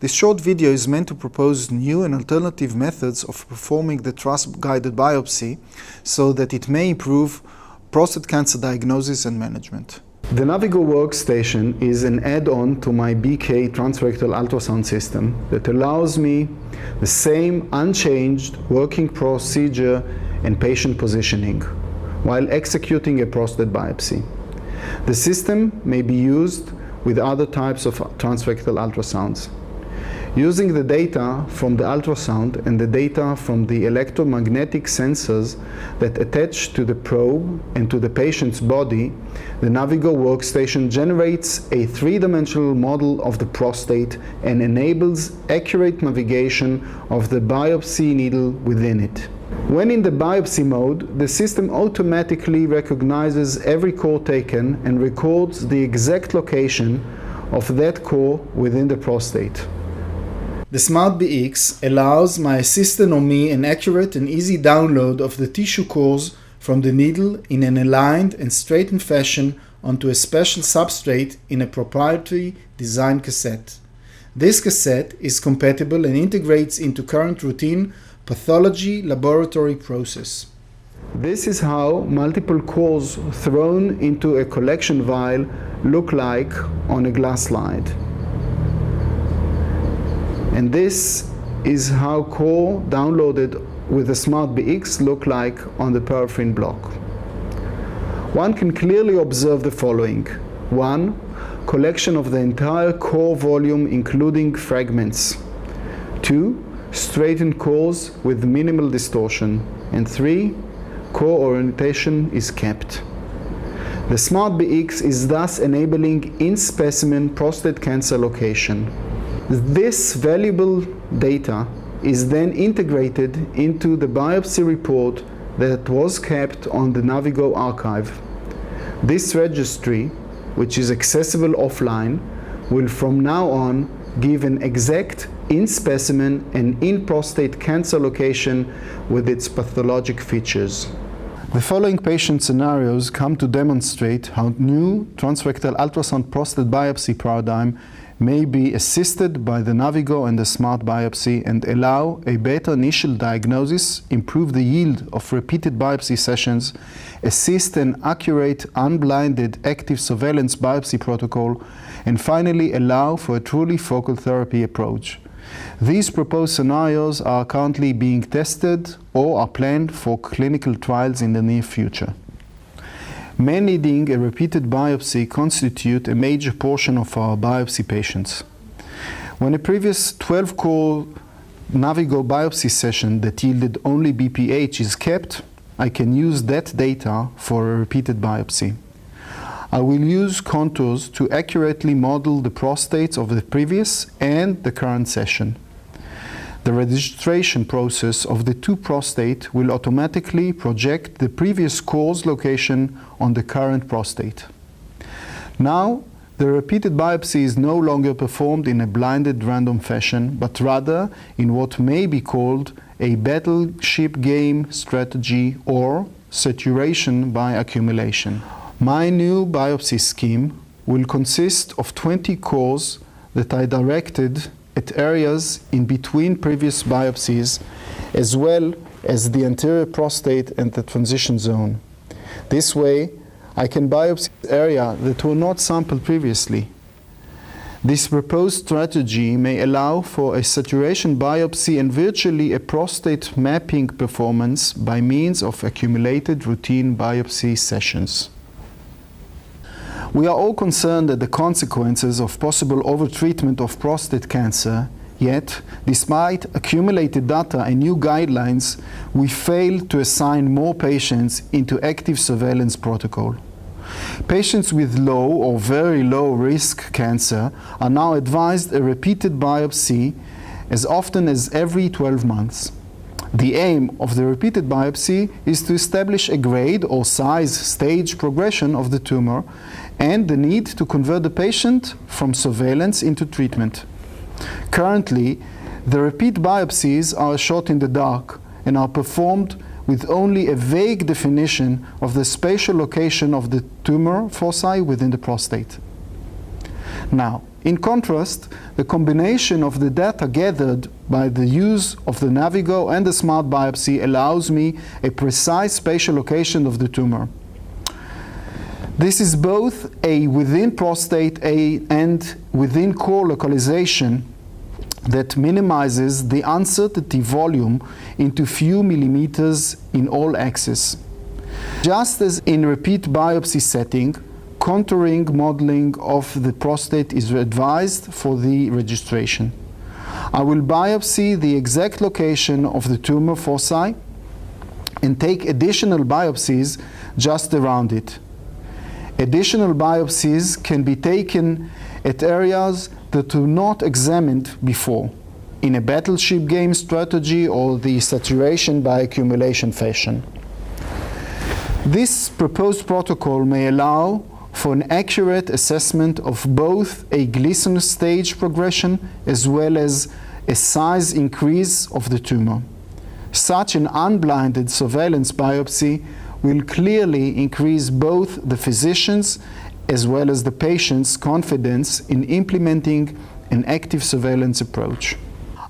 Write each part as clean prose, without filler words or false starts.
This short video is meant to propose new and alternative methods of performing the trust-guided biopsy so that it may improve prostate cancer diagnosis and management. The Navigo workstation is an add-on to my BK transrectal ultrasound system that allows me the same unchanged working procedure and patient positioning while executing a prostate biopsy. The system may be used with other types of transrectal ultrasounds. Using the data from the ultrasound and the data from the electromagnetic sensors that attach to the probe and to the patient's body, the Navigo workstation generates a three-dimensional model of the prostate and enables accurate navigation of the biopsy needle within it. When in the biopsy mode, the system automatically recognizes every core taken and records the exact location of that core within the prostate. The SmartBX allows my assistant or me an accurate and easy download of the tissue cores from the needle in an aligned and straightened fashion onto a special substrate in a proprietary design cassette. This cassette is compatible and integrates into current routine pathology laboratory process. This is how multiple cores thrown into a collection vial look like on a glass slide. And this is how core downloaded with the SmartBX look like on the paraffin block. One can clearly observe the following. 1. Collection of the entire core volume including fragments. 2. Straightened cores with minimal distortion. And 3. Core orientation is kept. The SmartBX is thus enabling in-specimen prostate cancer location. This valuable data is then integrated into the biopsy report that was kept on the Navigo archive. This registry, which is accessible offline, will from now on give an exact in-specimen and in-prostate cancer location with its pathologic features. The following patient scenarios come to demonstrate how new transrectal ultrasound prostate biopsy paradigm may be assisted by the Navigo and the Smart Biopsy and allow a better initial diagnosis, improve the yield of repeated biopsy sessions, assist an accurate, unblinded, active surveillance biopsy protocol, and finally allow for a truly focal therapy approach. These proposed scenarios are currently being tested or are planned for clinical trials in the near future. Men needing a repeated biopsy constitute a major portion of our biopsy patients. When a previous 12-core Navigo biopsy session that yielded only BPH is kept, I can use that data for a repeated biopsy. I will use contours to accurately model the prostates of the previous and the current session. The registration process of the two prostate will automatically project the previous core's location on the current prostate. Now, the repeated biopsy is no longer performed in a blinded random fashion, but rather in what may be called a battleship game strategy or saturation by accumulation. My new biopsy scheme will consist of 20 cores that I directed at areas in between previous biopsies, as well as the anterior prostate and the transition zone. This way, I can biopsy areas that were not sampled previously. This proposed strategy may allow for a saturation biopsy and virtually a prostate mapping performance by means of accumulated routine biopsy sessions. We are all concerned at the consequences of possible overtreatment of prostate cancer, yet, despite accumulated data and new guidelines, we fail to assign more patients into active surveillance protocol. Patients with low or very low risk cancer are now advised a repeated biopsy as often as every 12 months. The aim of the repeated biopsy is to establish a grade or size stage progression of the tumor and the need to convert the patient from surveillance into treatment. Currently, the repeat biopsies are a shot in the dark and are performed with only a vague definition of the spatial location of the tumor foci within the prostate. Now, In contrast, the combination of the data gathered by the use of the Navigo and the smart biopsy allows me a precise spatial location of the tumor. This is both a within prostate and within core localization that minimizes the uncertainty volume into few millimeters in all axes. Just as in repeat biopsy setting, contouring modeling of the prostate is advised for the registration. I will biopsy the exact location of the tumor foci and take additional biopsies just around it. Additional biopsies can be taken at areas that were not examined before, in a battleship game strategy or the saturation by accumulation fashion. This proposed protocol may allow for an accurate assessment of both a Gleason stage progression as well as a size increase of the tumor. Such an unblinded surveillance biopsy will clearly increase both the physician's as well as the patient's confidence in implementing an active surveillance approach.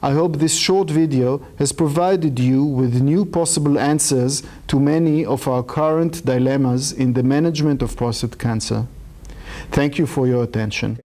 I hope this short video has provided you with new possible answers to many of our current dilemmas in the management of prostate cancer. Thank you for your attention.